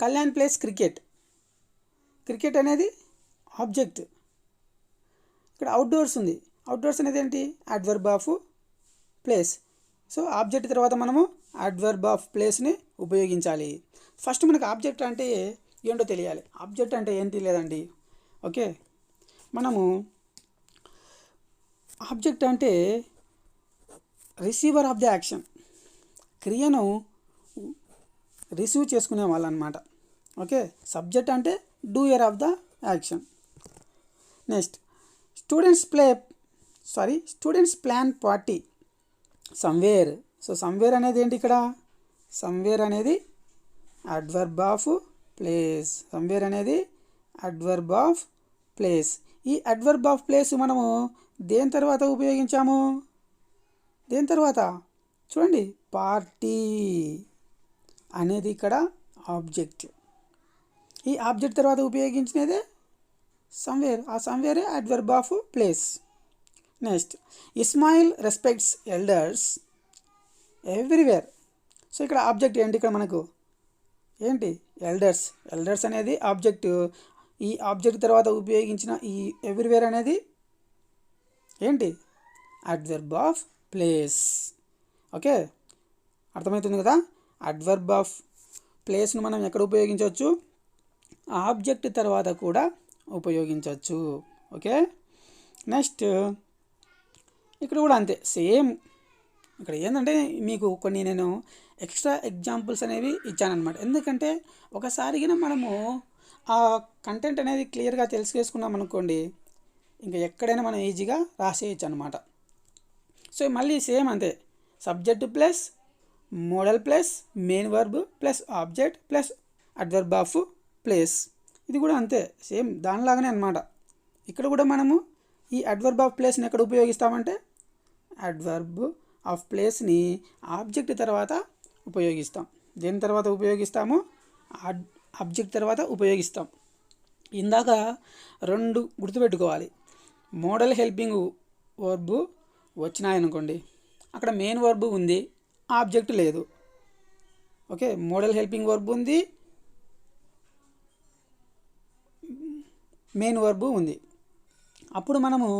Kalyan plays cricket. Cricket అనేది ఆబ్జెక్ట్. ఇక్కడ అవుట్డోర్స్ ఉంది, అవుట్డోర్స్ అనేది ఏంటి? Adverb of place. So object తర్వాత మనము అడ్వర్బ్ ఆఫ్ ప్లేస్ని ఉపయోగించాలి. ఫస్ట్ మనకు ఆబ్జెక్ట్ అంటే ఏంటో తెలియాలి. ఆబ్జెక్ట్ అంటే ఏంటి లేదండి. ఓకే, మనము ఆబ్జెక్ట్ అంటే రిసీవర్ ఆఫ్ ద యాక్షన్, క్రియను రిసీవ్ చేసుకునే వాళ్ళు అనమాట. ఓకే, సబ్జెక్ట్ అంటే doer of the action. Next students plan party somewhere. So somewhere అనేది ఏంటి? ఇక్కడ సమ్వేర్ అనేది అడ్వర్బ్ ఆఫ్ ప్లేస్. సమ్వేర్ అనేది అడ్వర్బ్ ఆఫ్ ప్లేస్. ఈ అడ్వర్బ్ ఆఫ్ ప్లేస్ మనము దేని తర్వాత ఉపయోగించాము? దేని తర్వాత? చూడండి, పార్టీ అనేది ఇక్కడ ఆబ్జెక్ట్. ఈ ఆబ్జెక్ట్ తర్వాత ఉపయోగించినదే సమ్వేర్. ఆ సమ్వేరే adverb of place. Next Ismail respects elders everywhere. So ఇక్కడ ఆబ్జెక్ట్ ఏంటి? ఇక్కడ మనకు ఏంటి? ఎల్డర్స్. ఎల్డర్స్ అనేది ఆబ్జెక్ట్. ఈ ఆబ్జెక్ట్ తర్వాత ఉపయోగించిన ఈ ఎవ్రీవేర్ అనేది ఏంటి? Adverb of place. ఓకే, అర్థమవుతుంది కదా. అడ్వర్బ్ ఆఫ్ ప్లేస్ను మనం ఎక్కడ ఉపయోగించవచ్చు? ఆబ్జెక్ట్ తర్వాత కూడా ఉపయోగించవచ్చు. ఓకే, నెక్స్ట్ ఇక్కడ కూడా అంతే, సేమ్. ఇక్కడ ఏంటంటే మీకు కొన్ని నేను ఎక్స్ట్రా ఎగ్జాంపుల్స్ అనేవి ఇచ్చానమాట. ఎందుకంటే ఒకసారిగా మనము ఆ కంటెంట్ అనేది క్లియర్గా తెలిసేసుకున్నాం అనుకోండి, ఇంకా ఎక్కడైనా మనం ఈజీగా రాసేయచ్చు అనమాట. సో మళ్ళీ సేమ్ అంతే, subject plus model plus main verb plus object plus adverb of place. ఇది కూడా అంతే, సేమ్ దానిలాగానే అనమాట. ఇక్కడ కూడా మనము ఈ అడ్వర్బ్ ఆఫ్ ప్లేస్ని ఎక్కడ ఉపయోగిస్తామంటే అడ్వర్బ్ ఆఫ్ ప్లేస్ని ఆబ్జెక్ట్ తర్వాత ఉపయోగిస్తాం. దేని తర్వాత ఉపయోగిస్తాము? ఆబ్జెక్ట్ తర్వాత ఉపయోగిస్తాం. ఇందాక 2 గుర్తుపెట్టుకోవాలి. మోడల్ హెల్పింగ్ వర్బ్ వచ్చినాయనుకోండి, అక్కడ మెయిన్ వర్బ్ ఉంది, ఆబ్జెక్ట్ లేదు. ఓకే, మోడల్ హెల్పింగ్ వర్బ్ ఉంది, మెయిన్ వర్బ్ ఉంది. అప్పుడు మనము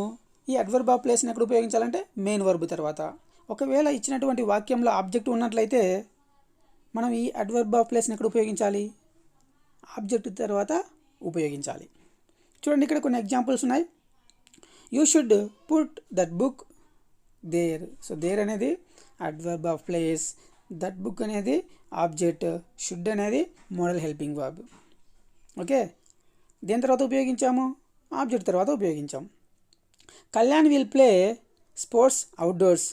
ఈ అడ్వర్బ్ ఆఫ్ ప్లేస్ని ఎక్కడ ఉపయోగించాలంటే మెయిన్ వర్బ్ తర్వాత. ఒకవేళ ఇచ్చినటువంటి వాక్యంలో ఆబ్జెక్ట్ ఉన్నట్లయితే మనం ఈ అడ్వర్బ్ ఆఫ్ ప్లేస్ని ఎక్కడ ఉపయోగించాలి? ఆబ్జెక్ట్ తర్వాత ఉపయోగించాలి. చూడండి, ఇక్కడ కొన్ని ఎగ్జాంపుల్స్ ఉన్నాయి. You should put that book there. So there అనేది adverb of place, that book అనేది ఆబ్జెక్ట్, షుడ్ అనేది మోడల్ హెల్పింగ్ వర్బ్. ఓకే, దేని తర్వాత ఉపయోగించాము? ఆబ్జెక్ట్ తర్వాత ఉపయోగించాము. Kalyan will play sports outdoors.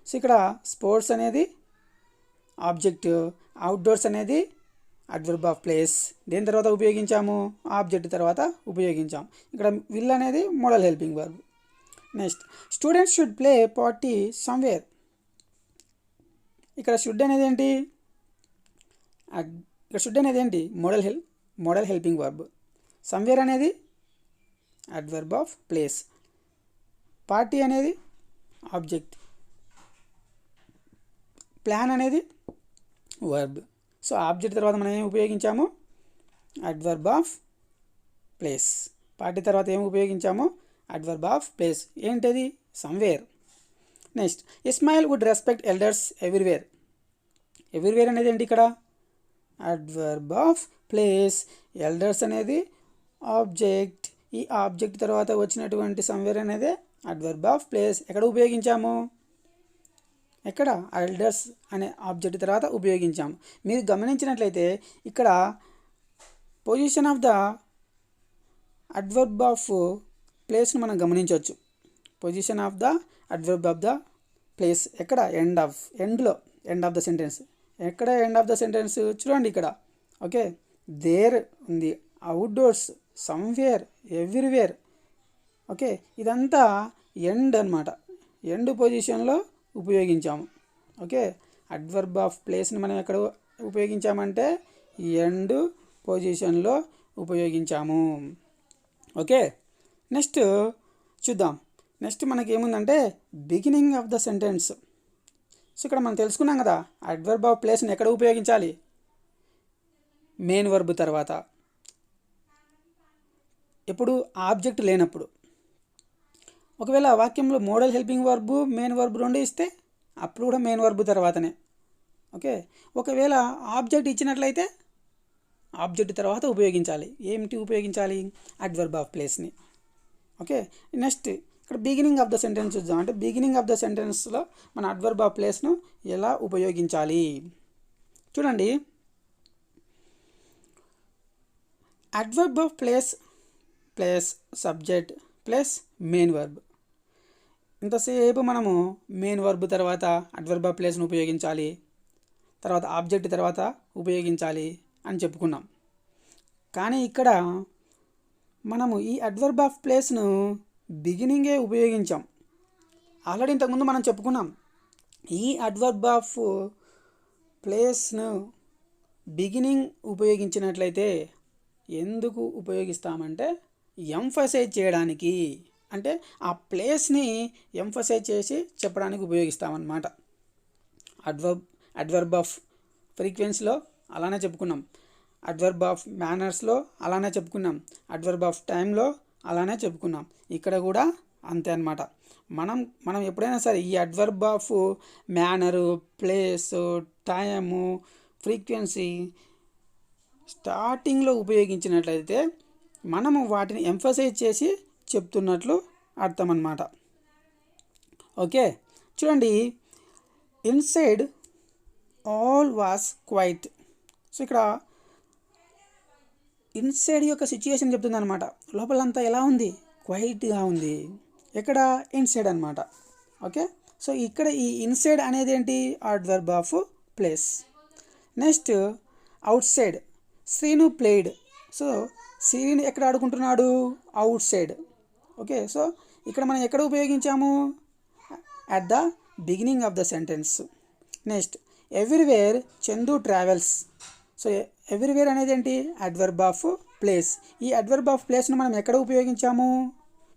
So ఇక్కడ స్పోర్ట్స్ అనేది ఆబ్జెక్ట్, అవుట్డోర్స్ అనేది అడ్వర్బ్ ఆఫ్ ప్లేస్. దేని తర్వాత ఉపయోగించాము? ఆబ్జెక్ట్ తర్వాత ఉపయోగించాం. ఇక్కడ విల్ అనేది modal helping verb. Next students should play party somewhere. ఇక్కడ షుడ్ అనేది ఏంటి? ఇక్కడ షుడ్ అనేది ఏంటి? Model helping verb. సమ్వేర్ అనేది అడ్వర్బ్ ఆఫ్ ప్లేస్. పార్టీ అనేది ఆబ్జెక్ట్. ప్లాన్ అనేది వర్బ్. సో ఆబ్జెక్ట్ తర్వాత మనం ఏం ఉపయోగించాము? Adverb of place. పార్టీ తర్వాత ఏం ఉపయోగించాము? Adverb of place. ఏంటది? Somewhere. Next Ismail would respect elders everywhere. Everywhere అనేది ఏంటి ఇక్కడ? Adverb of place. ఎల్డర్స్ అనేది ఆబ్జెక్ట్. ఈ ఆబ్జెక్ట్ తర్వాత వచ్చినటువంటి సమ్వేర్ అనేది అడ్వర్బ్ ఆఫ్ ప్లేస్. ఎక్కడ ఉపయోగించాము? ఎక్కడ? ఎల్డర్స్ అనే ఆబ్జెక్ట్ తర్వాత ఉపయోగించాము. మీరు గమనించినట్లయితే ఇక్కడ position of the adverb of ప్లేస్ను మనం గమనించవచ్చు. Position of the adverb of the place ఎక్కడ? End of the sentence. ఎక్కడ ఎండ్ ఆఫ్ ద సెంటెన్స్? చూడండి ఇక్కడ. ఓకే, దేర్ ఉంది, అవుట్డోర్స్, సమ్వేర్, ఎవ్రీవేర్. ఓకే, ఇదంతా ఎండ్ అనమాట. ఎండ్ పొజిషన్లో ఉపయోగించాము. ఓకే, అడ్వర్బ్ ఆఫ్ ప్లేస్ని మనం ఎక్కడ ఉపయోగించామంటే ఎండ్ పొజిషన్లో ఉపయోగించాము. ఓకే, నెక్స్ట్ చూద్దాం. నెక్స్ట్ మనకి ఏముందంటే beginning of the sentence. So ఇక్కడ మనం తెలుసుకున్నాం కదా, అడ్వర్బ్ ఆఫ్ ప్లేస్ని ఎక్కడ ఉపయోగించాలి? మెయిన్ వర్బ్ తర్వాత. ఎప్పుడు? ఆబ్జెక్ట్ లేనప్పుడు. ఒకవేళ వాక్యంలో model helping verb, main verb రెండు ఇస్తే అప్పుడు కూడా మెయిన్ వర్బ్ తర్వాతనే. ఓకే, ఒకవేళ ఆబ్జెక్ట్ ఇచ్చినట్లయితే ఆబ్జెక్ట్ తర్వాత ఉపయోగించాలి. ఏమిటి ఉపయోగించాలి? అడ్వర్బ్ ఆఫ్ ప్లేస్ని. ఓకే, నెక్స్ట్ ఇక్కడ బిగినింగ్ ఆఫ్ ద సెంటెన్స్ చూద్దాం. అంటే బిగినింగ్ ఆఫ్ ద సెంటెన్స్లో మన అడ్వర్బ్ ఆఫ్ ప్లేస్ను ఎలా ఉపయోగించాలి చూడండి. Adverb of place plus subject plus main verb. ఇంతసేపు మనము మెయిన్ వర్బ్ తర్వాత అడ్వర్బ్ ఆఫ్ ప్లేస్ను ఉపయోగించాలి, తర్వాత ఆబ్జెక్ట్ తర్వాత ఉపయోగించాలి అని చెప్పుకున్నాం. కానీ ఇక్కడ మనము ఈ అడ్వర్బ్ ఆఫ్ ప్లేస్ను బిగినింగే ఉపయోగించాం. ఆల్రెడీ ఇంతకుముందు మనం చెప్పుకున్నాం. ఈ అడ్వర్బ్ ఆఫ్ ప్లేస్ను బిగినింగ్ ఉపయోగించినట్లయితే ఎందుకు ఉపయోగిస్తామంటే ఎంఫసైజ్ చేయడానికి, అంటే ఆ ప్లేస్ని ఎంఫసైజ్ చేసి చెప్పడానికి ఉపయోగిస్తామన్నమాట. అడ్వర్బ్ ఆఫ్ ఫ్రీక్వెన్సీలో అలానే చెప్పుకున్నాం, అడ్వర్బ్ ఆఫ్ మేనర్స్లో అలానే చెప్పుకున్నాం, అడ్వర్బ్ ఆఫ్ టైంలో అలానే చెప్పుకున్నాం. ఇక్కడ కూడా అంతే అన్నమాట. మనం ఎప్పుడైనా సరే ఈ adverb of manner, place, time, frequency స్టార్టింగ్లో ఉపయోగించినట్లయితే మనము వాటిని ఎంఫసైజ్ చేసి చెప్తున్నట్లు అర్థం అన్నమాట. ఓకే, చూడండి. Inside all was quite. So ఇక్కడ ఇన్సైడ్ యొక్క సిచ్యుయేషన్ చెప్తుంది అనమాట. లోపలంతా ఎలా ఉంది? క్వైట్గా ఉంది. ఎక్కడ? ఇన్సైడ్ అనమాట. ఓకే, సో ఇక్కడ ఈ ఇన్సైడ్ అనేది ఏంటి? Adverb of place. Next out side. Srinu played. So Srinu ఎక్కడ ఆడుకుంటున్నాడు? Out side. ఓకే, సో ఇక్కడ మనం ఎక్కడ ఉపయోగించాము? At the beginning of the sentence. Next everywhere Chandu travels. So everywhere అనేది ఏంటి? Adverb of place. ఈ అడ్వర్బ్ ఆఫ్ ప్లేస్ను మనం ఎక్కడ ఉపయోగించాము?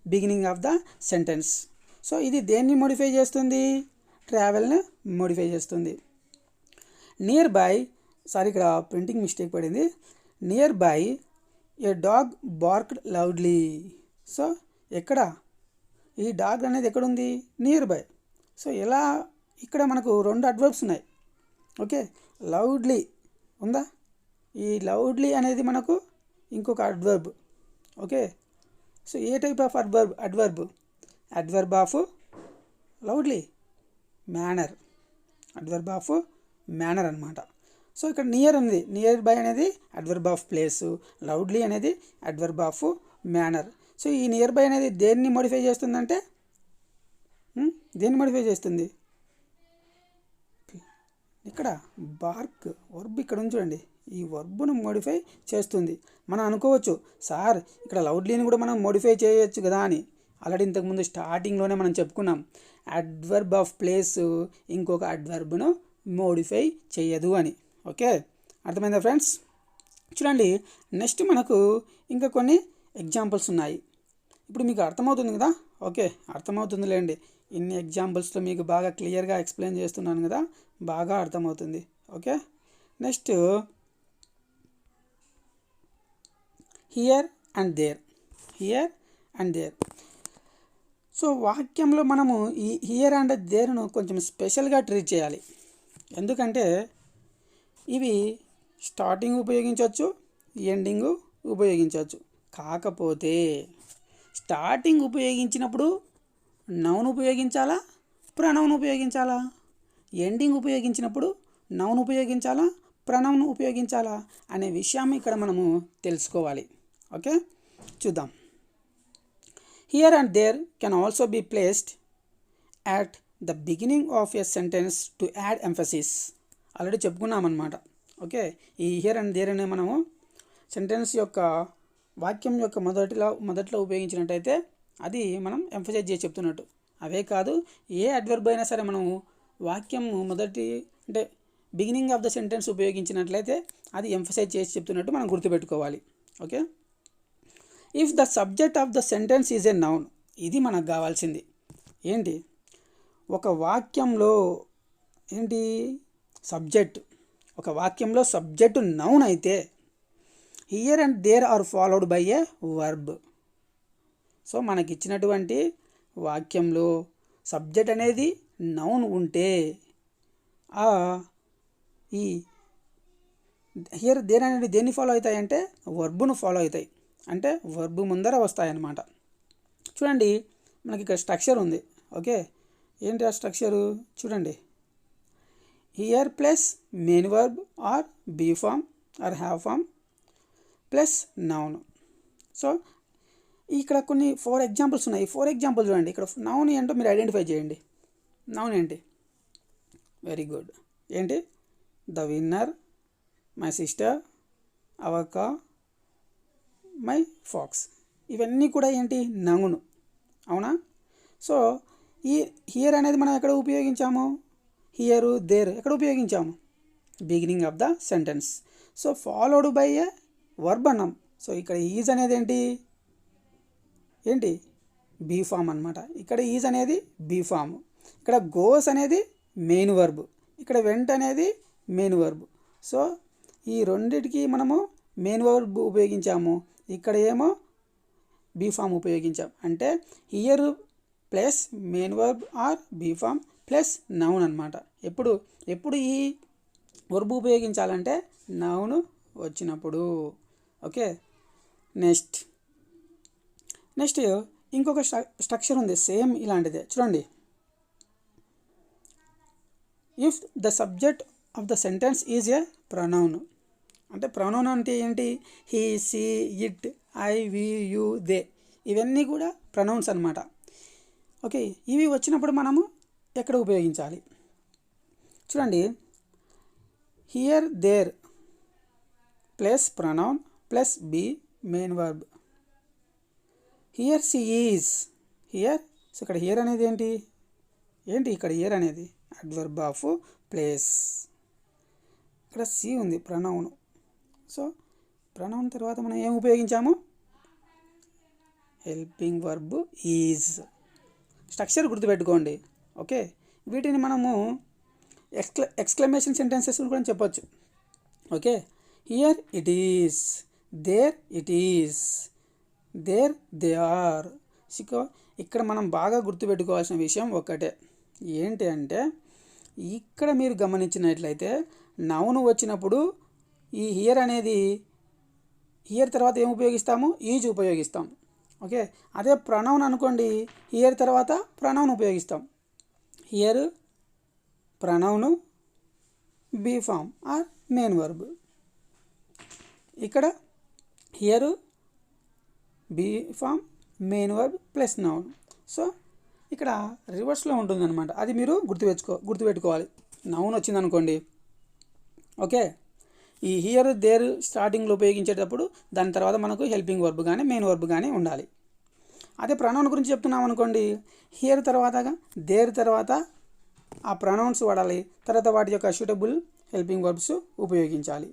Beginning of the sentence. So ఇది దేన్ని మోడిఫై చేస్తుంది? ట్రావెల్ని మోడిఫై చేస్తుంది. నియర్ బై, సారీ ఇక్కడ ప్రింటింగ్ మిస్టేక్ పడింది. Near by a dog barked loudly. So ఎక్కడ? ఈ డాగ్ అనేది ఎక్కడుంది? Near by. సో ఎలా? ఇక్కడ మనకు రెండు అడ్వర్బ్స్ ఉన్నాయి. ఓకే, లౌడ్లీ ఉందా? ఈ లౌడ్లీ అనేది మనకు ఇంకొక adverb. Okay, so A type of adverb of loudly, manner. Adverb of manner అనమాట. సో ఇక్కడ నియర్ ఉంది, నియర్ బై అనేది అడ్వర్బ్ ఆఫ్ ప్లేసు, లౌడ్లీ అనేది అడ్వర్బ్ ఆఫ్ మేనర్. సో ఈ నియర్ బై అనేది దేన్ని మోడిఫై చేస్తుందంటే దేన్ని మోడిఫై చేస్తుంది? ఇక్కడ బార్క్ వర్బ్ ఇక్కడ ఉంది చూడండి, ఈ వర్బ్ను మోడిఫై చేస్తుంది. మనం అనుకోవచ్చు సార్ ఇక్కడ లౌడ్లీని కూడా మనం మోడిఫై చేయొచ్చు కదా అని. ఆల్రెడీ ఇంతకుముందు స్టార్టింగ్లోనే మనం చెప్పుకున్నాం, అడ్వర్బ్ ఆఫ్ ప్లేస్ ఇంకొక అడ్వర్బ్ను మోడిఫై చేయదు అని. ఓకే, అర్థమైందా ఫ్రెండ్స్? చూడండి, నెక్స్ట్ మనకు ఇంకా కొన్ని ఎగ్జాంపుల్స్ ఉన్నాయి. ఇప్పుడు మీకు అర్థమవుతుంది కదా? ఓకే, అర్థమవుతుందిలేండి. ఇన్ని ఎగ్జాంపుల్స్లో మీకు బాగా క్లియర్గా ఎక్స్ప్లెయిన్ చేస్తున్నాను కదా, బాగా అర్థమవుతుంది. Okay, next here and there. Here and there. So వాక్యంలో మనము ఈ హియర్ అండ్ దేర్ను కొంచెం స్పెషల్గా ట్రీట్ చేయాలి. ఎందుకంటే ఇవి స్టార్టింగ్ ఉపయోగించవచ్చు, ఎండింగ్ ఉపయోగించవచ్చు. కాకపోతే స్టార్టింగ్ ఉపయోగించినప్పుడు నౌన్ ఉపయోగించాలా, ప్రనౌన్ ఉపయోగించాలా? ఎండింగ్ ఉపయోగించినప్పుడు నౌన్ ఉపయోగించాలా, ప్రనౌన్ ఉపయోగించాలా అనే విషయం ఇక్కడ మనము తెలుసుకోవాలి. ఓకే, చూద్దాం. Here and there can also be placed at the beginning of a sentence to add emphasis. Already చెప్పుకున్నామన్నమాట. ఓకే, ఈ హియర్ అండ్ దేర్ అనే మనము సెంటెన్స్ యొక్క వాక్యం యొక్క మొదట్లో ఉపయోగించినట్టయితే అది మనం ఎంఫసైజ్ చేసి చెప్తున్నట్టు. అవే కాదు, ఏ అడ్వర్బ్ అయినా సరే మనము వాక్యం మొదటి అంటే బిగినింగ్ ఆఫ్ ద సెంటెన్స్ ఉపయోగించినట్లయితే అది ఎంఫసైజ్ చేసి చెప్తున్నట్టు మనం గుర్తుపెట్టుకోవాలి. Okay, if the subject of the sentence is a noun. ఇది మనకు కావాల్సింది. ఏంటి, ఒక వాక్యంలో ఏంటి సబ్జెక్ట్, ఒక వాక్యంలో సబ్జెక్టు నౌన్ అయితే here and there are followed by a verb. So మనకిచ్చినటువంటి వాక్యంలో సబ్జెక్ట్ అనేది నౌన్ ఉంటే ఈ హియర్ దేర్ అనేది దేన్ని ఫాలో అవుతాయంటే వర్బును ఫాలో అవుతాయి. అంటే వర్బ్ ముందర వస్తాయన్నమాట. చూడండి, మనకి ఇక్కడ స్ట్రక్చర్ ఉంది. ఓకే, ఏంటి ఆ స్ట్రక్చరు చూడండి. Here plus main verb or be form or have form plus noun. So ఇక్కడ కొన్ని 4 ఎగ్జాంపుల్స్ ఉన్నాయి. 4 ఎగ్జాంపుల్స్ చూడండి. ఇక్కడ నౌన్ ఏంటో మీరు ఐడెంటిఫై చేయండి. నౌన్ ఏంటి? Very good. ఏంటి? The winner, my sister, our car, my fox. ఇవన్నీ కూడా ఏంటి? నౌన్. అవునా? సో ఈ హియర్ అనేది మనం ఎక్కడ ఉపయోగించాము? హియర్ దేర్ ఎక్కడ ఉపయోగించాము? Beginning of the sentence. So followed by a verb అన్నాం. సో ఇక్కడ ఈజ్ అనేది ఏంటి బీ ఫామ్ అనమాట. ఇక్కడ ఈజ్ అనేది బీ ఫామ్. ఇక్కడ గోస్ అనేది మెయిన్ వర్బ్. ఇక్కడ వెంట్ అనేది మెయిన్ వర్బ్. సో ఈ రెండిటికి మనము మెయిన్ వర్బ్ ఉపయోగించాము. ఇక్కడ ఏమో బీ ఫామ్ ఉపయోగించాం. అంటే here plus main verb or be form plus noun అనమాట. ఎప్పుడు ఈ వర్బ్ ఉపయోగించాలంటే నౌన్ వచ్చినప్పుడు. ఓకే, నెక్స్ట్ ఇంకొక స్ట్రక్చర్ ఉంది సేమ్ ఇలాంటిదే. చూడండి, if the subject of the sentence is a pronoun. అంటే ప్రొనౌన్ అంటే ఏంటి? He, she, it, I, we, you, they. ఇవన్నీ కూడా ప్రొనౌన్స్ అనమాట. ఓకే, ఇవి వచ్చినప్పుడు మనము ఎక్కడ ఉపయోగించాలి? చూడండి, here there plus pronoun plus be main verb. Here she is. Here, so ఇక్కడ హియర్ అనేది ఏంటి? ఇక్కడ హియర్ అనేది అడ్వర్బ్ ఆఫ్ ప్లేస్. ఇక్కడ సి ఉంది ప్రొనౌన్. సో ప్రొనౌన్ తర్వాత మనం ఏం ఉపయోగించాము? Helping verb is. స్ట్రక్చర్ గుర్తుపెట్టుకోండి. ఓకే, వీటిని మనము ఎక్స్క్లమేషన్ సెంటెన్సెస్ కూడా చెప్పొచ్చు. Okay, here it is, there it is, there they are. ఇక్కడ మనం బాగా గుర్తుపెట్టుకోవాల్సిన విషయం ఒకటే. ఏంటి అంటే ఇక్కడ మీరు గమనించినట్లయితే నౌన్ వచ్చినప్పుడు ఈ హియర్ అనేది హియర్ తర్వాత ఏం ఉపయోగిస్తాము? ఈజ్ ఉపయోగిస్తాం. ఓకే, అదే ప్రొనౌన్ అనుకోండి, హియర్ తర్వాత ప్రొనౌన్ ఉపయోగిస్తాం. Here pronoun be form or main verb. ఇక్కడ here be form main verb plus noun. So ఇక్కడ రివర్స్లో ఉంటుందన్నమాట. అది మీరు గుర్తుపెట్టుకోవాలి. నౌన్ వచ్చిందనుకోండి ఓకే, ఈ హియర్ దేర్ స్టార్టింగ్లో ఉపయోగించేటప్పుడు దాని తర్వాత మనకు హెల్పింగ్ వర్బ్ కానీ మెయిన్ వర్బ్ కానీ ఉండాలి. అదే ప్రొనౌన్ గురించి చెప్తున్నాం అనుకోండి, హియర్ తర్వాత దేర్ తర్వాత ఆ ప్రొనౌన్స్ వాడాలి, తర్వాత వాటి యొక్క సూటబుల్ హెల్పింగ్ వర్బ్స్ ఉపయోగించాలి.